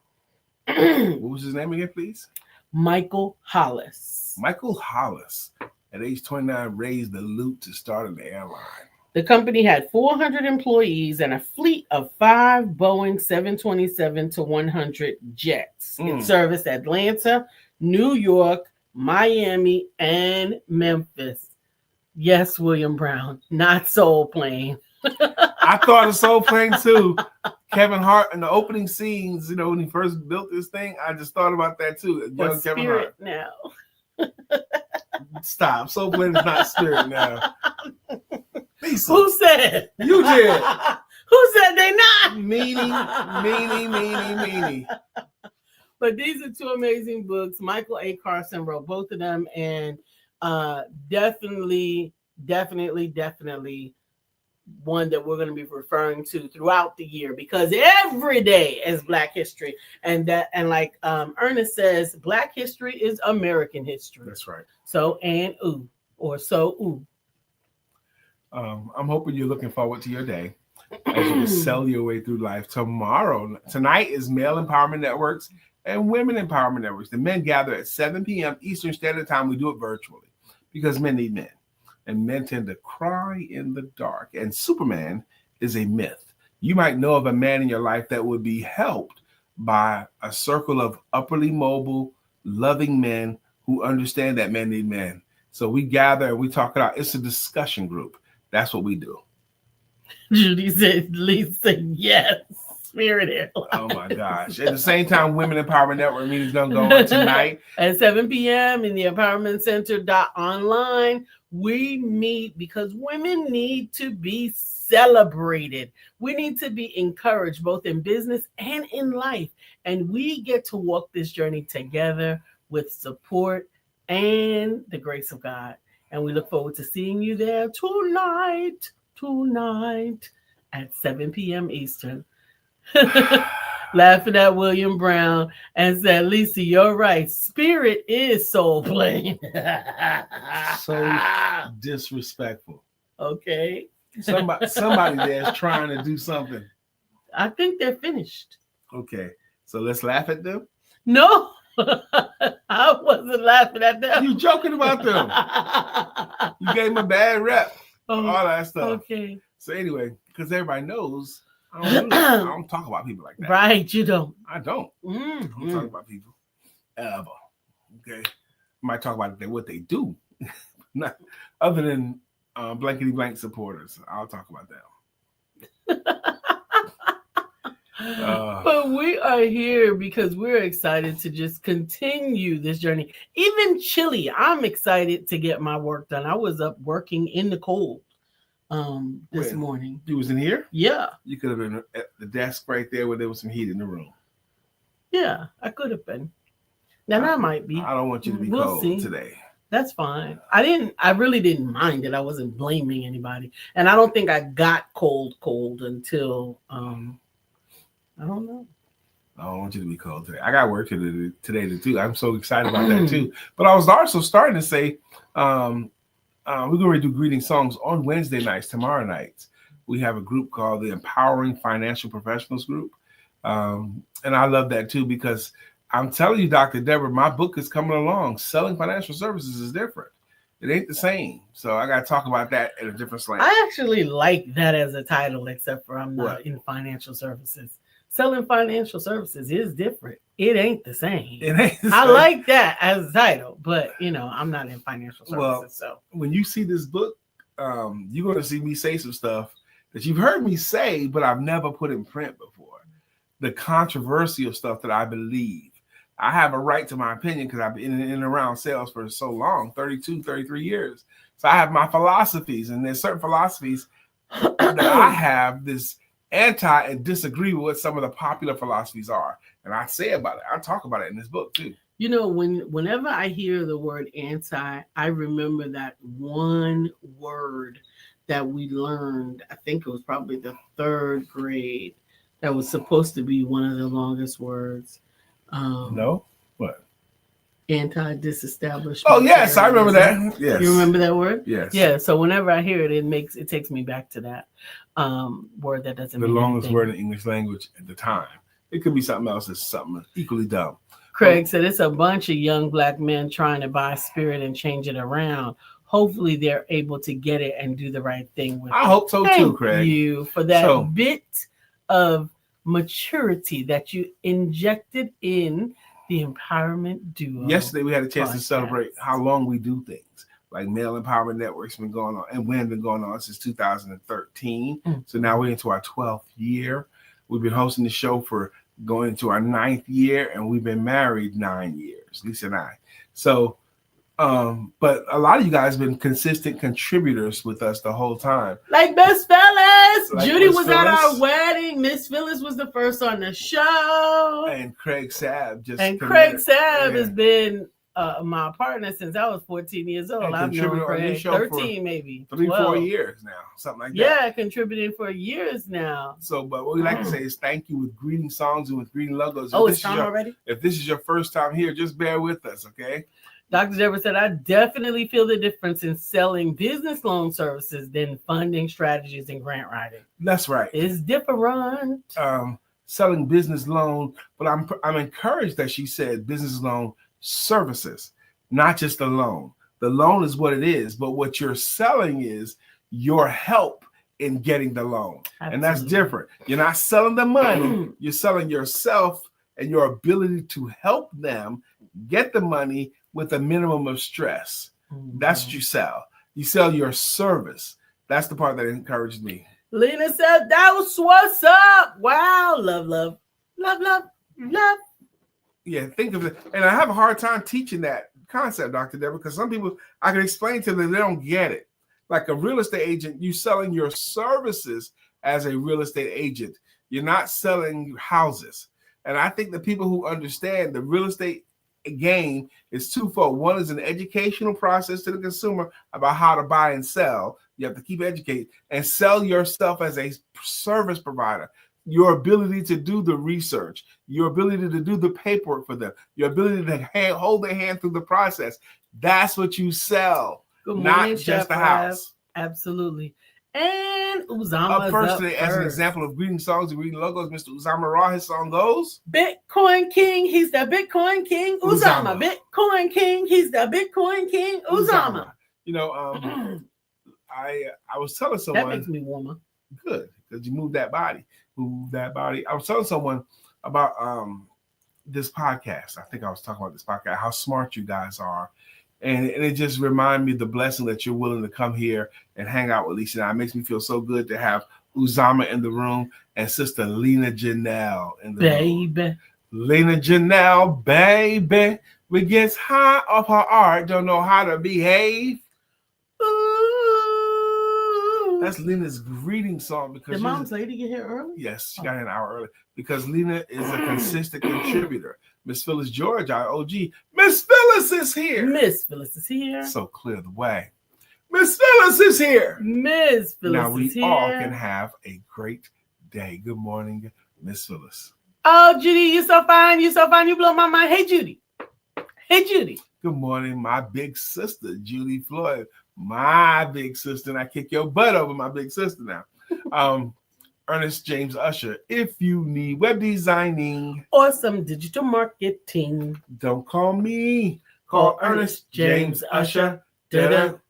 S2: What was his name again, please?
S1: Michael Hollis.
S2: Michael Hollis, at age 29, raised the loot to start an airline.
S1: The company had 400 employees and a fleet of 5 Boeing 727-100 jets. It serviced Atlanta, New York, Miami, and Memphis. Yes, William Brown, not Soul Plane.
S2: I thought of Soul Plane too. Kevin Hart in the opening scenes, when he first built this thing, I just thought about that too.
S1: Young Kevin Hart. Now.
S2: Stop. Soul Plane is not Spirit now. Lisa.
S1: Who said?
S2: You did.
S1: Who said they not?
S2: Meanie.
S1: But these are 2 amazing books. Michael A. Carson wrote both of them, and definitely one that we're going to be referring to throughout the year, because every day is Black History, and like Ernest says, Black history is American history.
S2: That's right.
S1: So I'm
S2: hoping you're looking forward to your day as you sell your way through life. Tonight is Male Empowerment Networks and Women Empowerment Networks. The men gather at 7 p.m. Eastern Standard Time. We do it virtually. because men need men. And men tend to cry in the dark. And Superman is a myth. You might know of a man in your life that would be helped by a circle of upperly mobile, loving men who understand that men need men. So we gather and we talk it out. It's a discussion group. That's what we do.
S1: Judy said, Lisa, yes. Spirit Airlines.
S2: Oh my gosh. At the same time, Women Empowerment Network meeting is going to go on tonight.
S1: At 7 p.m. in the Empowerment Center online. We meet because women need to be celebrated. We need to be encouraged both in business and in life. And we get to walk this journey together with support and the grace of God. And we look forward to seeing you there tonight at 7 p.m. Eastern. Laughing at William Brown and said, Lisa, you're right. Spirit is soul plane.
S2: So disrespectful.
S1: Okay.
S2: Somebody there is trying to do something.
S1: I think they're finished.
S2: Okay. So let's laugh at them.
S1: No, I wasn't laughing at them.
S2: You joking about them. You gave them a bad rep. All that stuff.
S1: Okay.
S2: So anyway, because everybody knows I don't talk about people like that.
S1: Right, you don't.
S2: I don't. I don't talk about people ever. Okay. I might talk about what they do. Not other than blankety blank supporters. I'll talk about them.
S1: But we are here because we're excited to just continue this journey. Even chilly, I'm excited to get my work done. I was up working in the cold this morning.
S2: You was in here?
S1: Yeah.
S2: You could have been at the desk right there where there was some heat in the room.
S1: Yeah, I could have been. Now that might be.
S2: I don't want you to be cold today.
S1: That's fine. I really didn't mind it. I wasn't blaming anybody. And I don't think I got cold until I don't know.
S2: I don't want you to be cold today. I got work today to do. I'm so excited about that too. But I was also starting to say, we're going to do greeting songs on Wednesday nights, tomorrow nights. We have a group called the Empowering Financial Professionals Group. And I love that too, because I'm telling you, Dr. Deborah, my book is coming along. Selling financial services is different. It ain't the same. So I got to talk about that in a different slant.
S1: I actually like that as a title, except for I'm not in financial services. Selling financial services is different. It ain't the same.
S2: It ain't the same.
S1: I like that as a title, but I'm not in financial services. So
S2: when you see this book, you're going to see me say some stuff that you've heard me say, but I've never put in print before. The controversial stuff that I believe. I have a right to my opinion because I've been in and around sales for so long, 32, 33 years. So I have my philosophies, and there's certain philosophies that I have this anti and disagree with what some of the popular philosophies are. And I say about it. I talk about it in this book too.
S1: Whenever I hear the word anti, I remember that one word that we learned, I think it was probably the third grade, that was supposed to be one of the longest words.
S2: No? What?
S1: Anti-disestablishment.
S2: Oh, yes, I remember that. Yes.
S1: You remember that word?
S2: Yes.
S1: Yeah, so whenever I hear it, it takes me back to that word that doesn't mean
S2: the longest
S1: anything.
S2: word in English language at the time. It could be something else that's something equally dumb.
S1: Craig said it's a bunch of young Black men trying to buy spirit and change it around. Hopefully they're able to get it and do the right thing with it.
S2: I hope so too, Craig.
S1: Thank you for that bit of maturity that you injected in the Empowerment Duo.
S2: Yesterday we had a chance
S1: podcast
S2: to celebrate how long we do things. Like Male Empowerment Network's been going on, and we've been going on since 2013. So now we're into our 12th year. We've been hosting the show for going into our 9th year, and we've been married 9 years, Lisa and I. So, but a lot of you guys have been consistent contributors with us the whole time.
S1: Like Miss Phyllis.
S2: Like
S1: Judy
S2: Miss
S1: was at
S2: Phyllis.
S1: our wedding. Miss Phyllis was the first on the show.
S2: And Craig Sabb
S1: has been my partner since I was 14 years old. I've known Craig 13, maybe
S2: 3-4 years now, something like that.
S1: Yeah, contributing for years now.
S2: So, but what we like to say is thank you with greeting songs and with greeting logos.
S1: Oh, it's time already?
S2: If this is your first time here, just bear with us, okay?
S1: Dr. Deborah said, I definitely feel the difference in selling business loan services than funding strategies and grant writing.
S2: That's right.
S1: It's different.
S2: Selling business loan, but I'm encouraged that she said business loan services, not just a loan. The loan is what it is, but what you're selling is your help in getting the loan. Absolutely. And that's different. You're not selling the money, you're selling yourself and your ability to help them get the money with a minimum of stress. That's what you sell. You sell your service. That's the part that encouraged me.
S1: Lena said, that was what's up. Wow. Love.
S2: Yeah, think of it. And I have a hard time teaching that concept, Dr. Deborah, because some people, I can explain to them, they don't get it. Like a real estate agent, you selling your services as a real estate agent. You're not selling houses. And I think the people who understand the real estate game is twofold. One is an educational process to the consumer about how to buy and sell. You have to keep educating and sell yourself as a service provider. Your ability to do the research, your ability to do the paperwork for them, your ability to hold their hand through the process. That's what you sell.
S1: Good morning,
S2: not just a house.
S1: Absolutely. And Uzama
S2: up first today, as an example of greeting songs and greeting logos, Mr. Uzama Ra, his song goes.
S1: Bitcoin King, he's the Bitcoin King. Uzama. Bitcoin King, he's the Bitcoin King. Uzama.
S2: You know, I was telling someone.
S1: That makes me warmer.
S2: Good, because you move that body. I was telling someone about this podcast. I think I was talking about this podcast, how smart you guys are. And it just reminded me of the blessing that you're willing to come here and hang out with Lisa and I. It makes me feel so good to have Uzama in the room and Sister Lena Janelle in the room. Lena Janelle, baby. We gets high off her art, don't know how to behave. Ooh. That's Lena's greeting song. Because
S1: did Mom's lady get here early?
S2: Yes, she got here an hour early. Because Lena is a consistent contributor. Miss Phyllis George, our OG. Miss Phyllis is here.
S1: Miss Phyllis is here.
S2: So clear the way. Miss Phyllis is here.
S1: Miss Phyllis
S2: now
S1: is here.
S2: Now we all can have a great day. Good morning, Miss Phyllis.
S1: Oh, Judy, you're so fine. You're so fine. You blow my mind. Hey, Judy. Hey, Judy.
S2: Good morning, my big sister, Judy Floyd. My big sister. And I kick your butt over my big sister now. Ernest James Usher. If you need web designing
S1: or some digital marketing,
S2: don't call me. Call Ernest James Usher. Ernest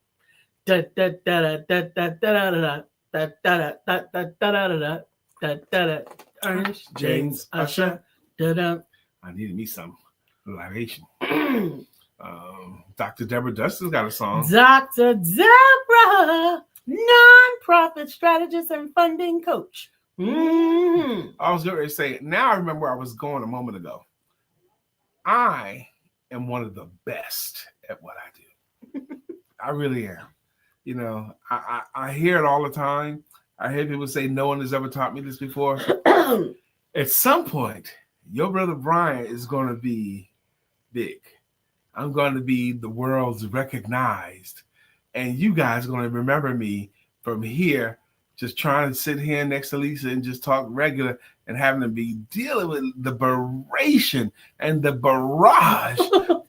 S2: James Usher. I needed me some libation. Dr. Deborah Dustin's got a song.
S1: Dr. Deborah, nonprofit strategist and funding coach.
S2: I was going to say, now I remember where I was going a moment ago. I am one of the best at what I do. I really am. You know, I hear it all the time. I hear people say, no one has ever taught me this before. At some point, your brother Brian is going to be big. I'm going to be the world's recognized. And you guys are going to remember me from here, just trying to sit here next to Lisa and just talk regular and having to be dealing with the beration and the barrage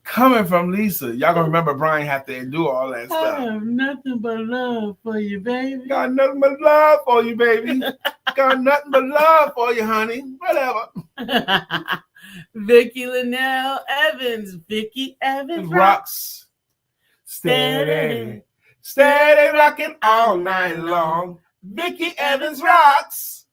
S2: coming from Lisa. Y'all going to remember Brian had to endure all that stuff.
S1: I have nothing but love for you, baby.
S2: Got nothing but love for you, baby. Got nothing but love for you, honey. Whatever.
S1: Vicky Linnell Evans. Vicky Evans
S2: rocks. Steady rocking all night long. Vicky Evans rocks.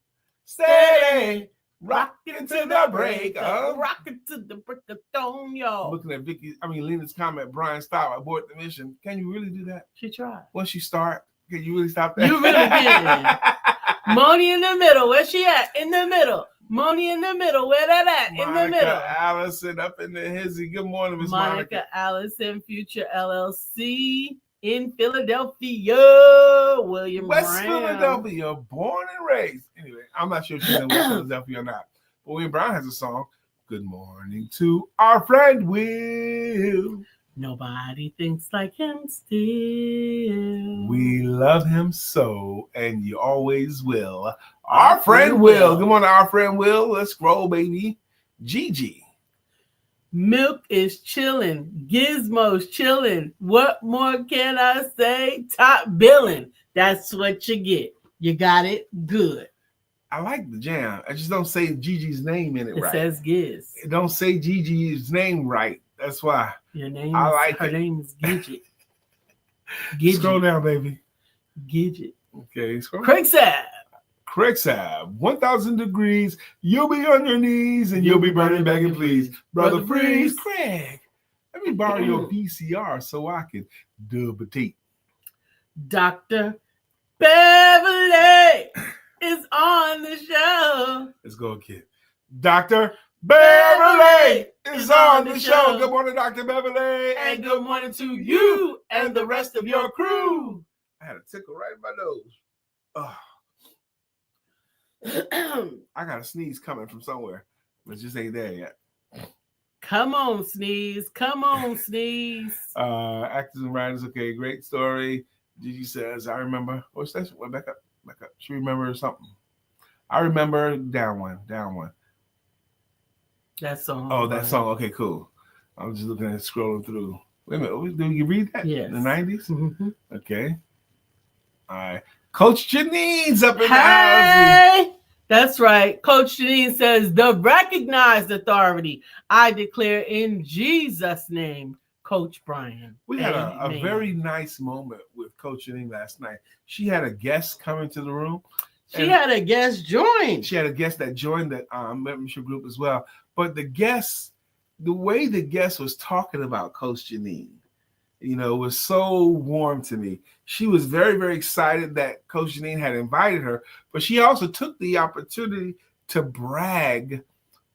S2: Steady rocking to the break of.
S1: Rocking to the break of dawn, y'all.
S2: Looking at Lena's comment, Brian, stop, abort the mission. Can you really do that?
S1: She tried.
S2: Once you start, can you really stop that?
S1: You really did. Moni in the middle. Where she at? In the middle. Moni in the middle. Where that at? In the middle.
S2: Monica Allison up in the hizzy. Good morning, Miss Monica.
S1: Monica Allison, Future LLC in Philadelphia. William
S2: West
S1: Brown.
S2: Philadelphia, born and raised. Anyway, I'm not sure if she's in West Philadelphia or not. But William Brown has a song. Good morning to our friend Will.
S1: Nobody thinks like him still.
S2: We love him so, and you always will. Our friend Will. Good morning, our friend Will. Let's roll, baby. Gigi.
S1: Milk is chilling. Gizmo's chilling. What more can I say? Top billing. That's what you get. You got it good.
S2: I like the jam. I just don't say Gigi's name in it right.
S1: It says Giz.
S2: Don't say Gigi's name right. That's why.
S1: Her name is Gigi.
S2: Scroll down, baby.
S1: Gidget.
S2: Okay, scroll.
S1: Craig Saab.
S2: Craig Saab, 1,000 degrees. You'll be on your knees and you'll be burning, begging, please. Brother Freeze. Craig, let me borrow your VCR so I can dub a tape.
S1: Dr. Beverly is on the show.
S2: Let's go, kid. Dr. Beverly is on the show. Good morning, Dr. Beverly.
S1: And good morning to you and the rest of your crew.
S2: I had a tickle right in my nose. Oh. I got a sneeze coming from somewhere. Let's just ain't there yet.
S1: Come on, sneeze. Come on, sneeze.
S2: Actors and writers. Okay, great story. Gigi says, I remember. What's that? Well, back up. She remembers something. I remember down one.
S1: That song.
S2: Oh, that song. Okay, cool. I was just looking at scrolling through. Wait a minute. Did you read that?
S1: Yes.
S2: In the 90s?
S1: Mm-hmm.
S2: Okay. All right. Coach Janine's up in the house.
S1: Hey! That's right. Coach Janine says, the recognized authority I declare in Jesus' name, Coach Brian.
S2: We had a very nice moment with Coach Janine last night. She had a guest come into the room.
S1: She had a guest join.
S2: She had a guest that joined that membership group as well. But the way the guest was talking about Coach Janine, was so warm to me. She was very, very excited that Coach Janine had invited her, but she also took the opportunity to brag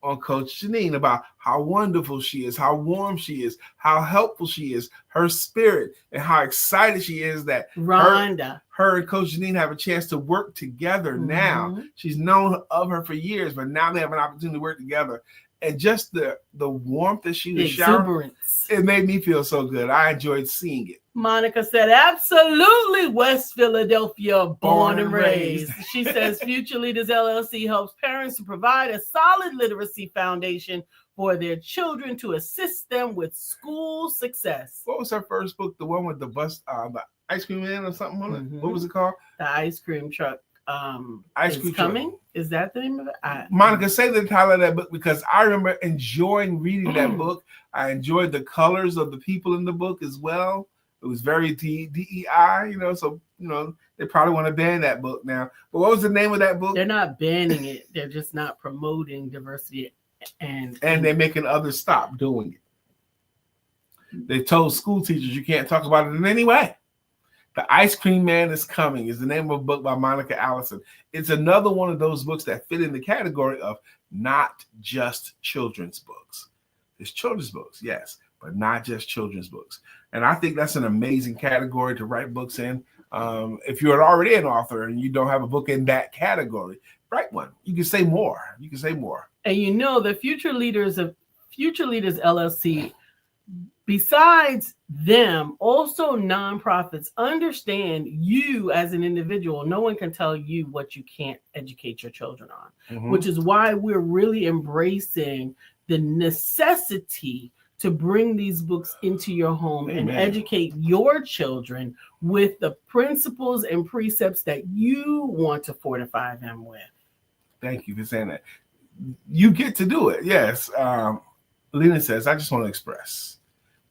S2: on Coach Janine about how wonderful she is, how warm she is, how helpful she is, her spirit, and how excited she is that
S1: Rhonda,
S2: her and Coach Janine have a chance to work together now. She's known of her for years, but now they have an opportunity to work together. And just the warmth that she was showering, it made me feel so good. I enjoyed seeing it.
S1: Monica said, absolutely, West Philadelphia, born and raised. She says, Future Leaders LLC helps parents to provide a solid literacy foundation for their children to assist them with school success.
S2: What was her first book? The one with the bus, the ice cream man or something on it? What was it called?
S1: The ice cream truck.
S2: Ice cream
S1: coming.
S2: Truck.
S1: Is that the name of it?
S2: Monica, say the title of that book because I remember enjoying reading that book. I enjoyed the colors of the people in the book as well. It was very DEI, so they probably want to ban that book now. But what was the name of that book?
S1: They're not banning it. They're just not promoting diversity, and
S2: they're making others stop doing it. They told school teachers you can't talk about it in any way. The Ice Cream Man is Coming is the name of a book by Monica Allison. It's another one of those books that fit in the category of not just children's books. There's children's books, yes, but not just children's books. And I think that's an amazing category to write books in. If you're already an author and you don't have a book in that category, write one. You can say more. And
S1: the Future Leaders LLC, besides them, also nonprofits understand you as an individual. No one can tell you what you can't educate your children on, which is why we're really embracing the necessity to bring these books into your home and educate your children with the principles and precepts that you want to fortify them with.
S2: Thank you for saying that. You get to do it. Yes. Lena says, I just want to express,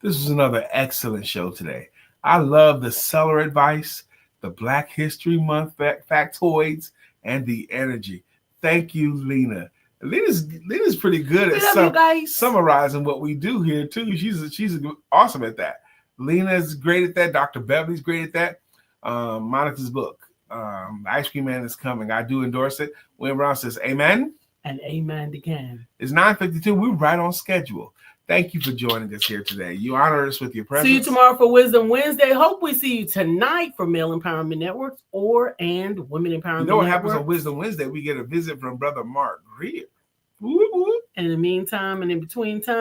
S2: this was another excellent show today. I love the seller advice, the Black History Month factoids, and the energy. Thank you, Lena. Lena's pretty good at summarizing what we do here too. She's awesome at that. Lena's great at that. Dr. Beverly's great at that. Monica's book, Ice Cream Man is Coming. I do endorse it. Wayne Brown says, amen.
S1: And amen again.
S2: It's 9:52. We're right on schedule. Thank you for joining us here today. You honor us with your presence.
S1: See you tomorrow for Wisdom Wednesday. Hope we see you tonight for Male Empowerment Networks and Women Empowerment Networks.
S2: You know what happens on Wisdom Wednesday? We get a visit from Brother Mark Greer.
S1: In the meantime and in between time,